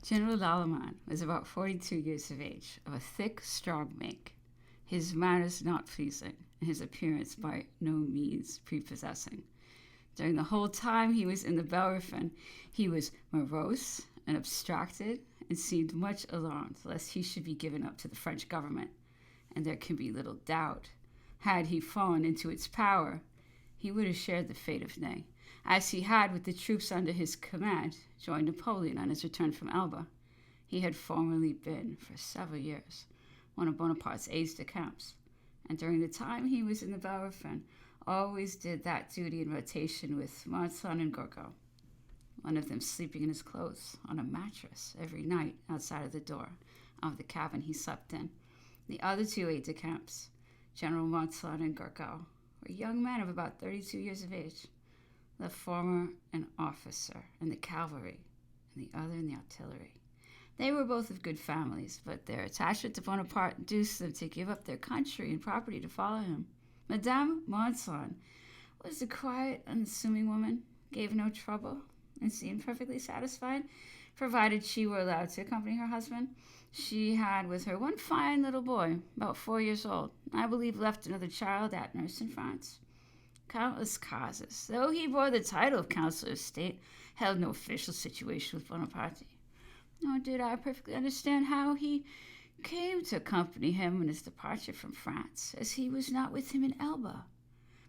General Lalemant was about 42 years of age, of a thick, strong make, his manners not pleasing, and his appearance by no means prepossessing. During the whole time he was in the Bellerophon, he was morose and abstracted, and seemed much alarmed lest he should be given up to the French government. And there can be little doubt, had he fallen into its power, he would have shared the fate of Ney, as he had with the troops under his command joined Napoleon on his return from Elba. He had formerly been, for several years, one of Bonaparte's aides-de-camp, and during the time he was in the Bellerophon, always did that duty in rotation with Maitland and Gourgaud, one of them sleeping in his clothes on a mattress every night outside of the door of the cabin he slept in. The other two aides-de-camps, General Maitland and Gourgaud, were young men of about 32 years of age, the former an officer in the cavalry and the other in the artillery. They were both of good families, but their attachment to Bonaparte induced them to give up their country and property to follow him. Madame Maitland was a quiet, unassuming woman, gave no trouble, and seemed perfectly satisfied, provided she were allowed to accompany her husband. She had with her one fine little boy, about 4 years old. I believe left another child at nurse in France. Count Lescazes, though he bore the title of Councillor of State, held no official situation with Bonaparte. Nor did I perfectly understand how he came to accompany him in his departure from France, as he was not with him in Elba.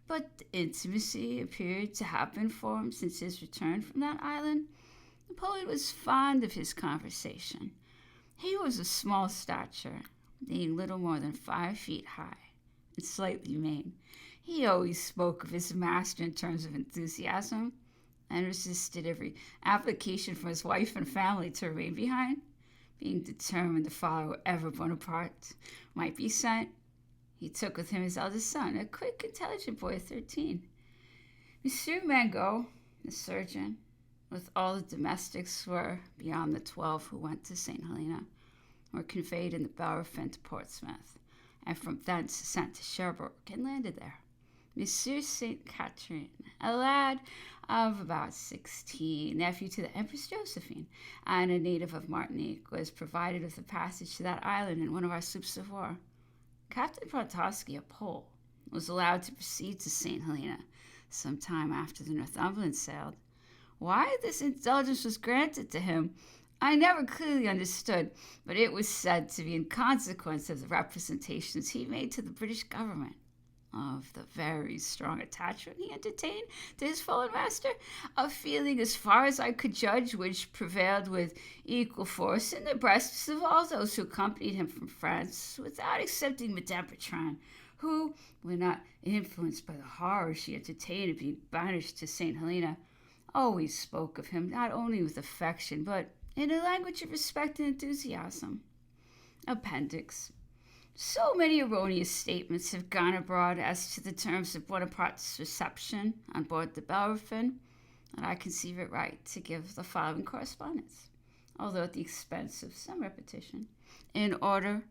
But intimacy appeared to have been formed since his return from that island. Napoleon was fond of his conversation. He was of small stature, being little more than 5 feet high, and slightly maned. He always spoke of his master in terms of enthusiasm, and resisted every application from his wife and family to remain behind, being determined to follow wherever Bonaparte might be sent. He took with him his eldest son, a quick, intelligent boy of 13. Monsieur Mangot, the surgeon, with all the domestics were, beyond the 12 who went to St. Helena, were conveyed in the Bellerophon to Portsmouth, and from thence sent to Cherbourg, and landed there. Monsieur St. Catherine, a lad of about 16, nephew to the Empress Josephine, and a native of Martinique, was provided with a passage to that island in one of our sloops of war. Captain Poniatowski, a Pole, was allowed to proceed to St. Helena some time after the Northumberland sailed. Why this indulgence was granted to him, I never clearly understood, but it was said to be in consequence of the representations he made to the British government of the very strong attachment he entertained to his fallen master, a feeling, as far as I could judge, which prevailed with equal force in the breasts of all those who accompanied him from France, without excepting Madame Bertrand, who, when not influenced by the horror she entertained of being banished to St. Helena, always spoke of him not only with affection, but in a language of respect and enthusiasm. Appendix. So many erroneous statements have gone abroad as to the terms of Bonaparte's reception on board the Bellerophon that I conceive it right to give the following correspondence, although at the expense of some repetition, in order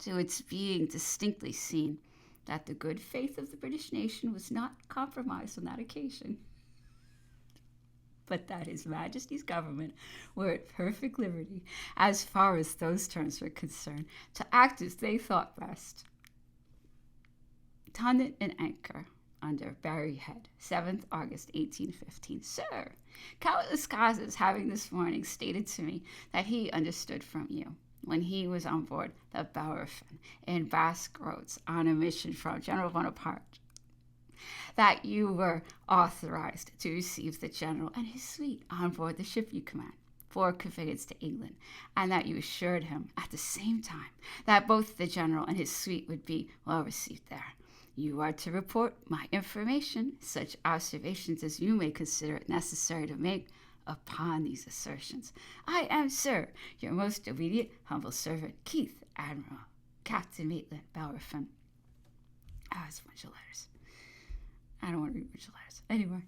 to its being distinctly seen that the good faith of the British nation was not compromised on that occasion, but that His Majesty's government were at perfect liberty, as far as those terms were concerned, to act as they thought best. Tonnant and Anchor, under Barry Head, 7th August, 1815. Sir, Count Lescazes, having this morning stated to me that he understood from you, when he was on board the Bellerophon in Basque Roads on a mission from General Bonaparte, that you were authorized to receive the general and his suite on board the ship you command for conveyance to England, and that you assured him at the same time that both the general and his suite would be well received there. You are to report my information, such observations as you may consider it necessary to make upon these assertions. I am, sir, your most obedient, humble servant, Keith, Admiral, Captain Maitland, Bellerophon. It's a bunch of letters. I don't want to read much letters. Anyway.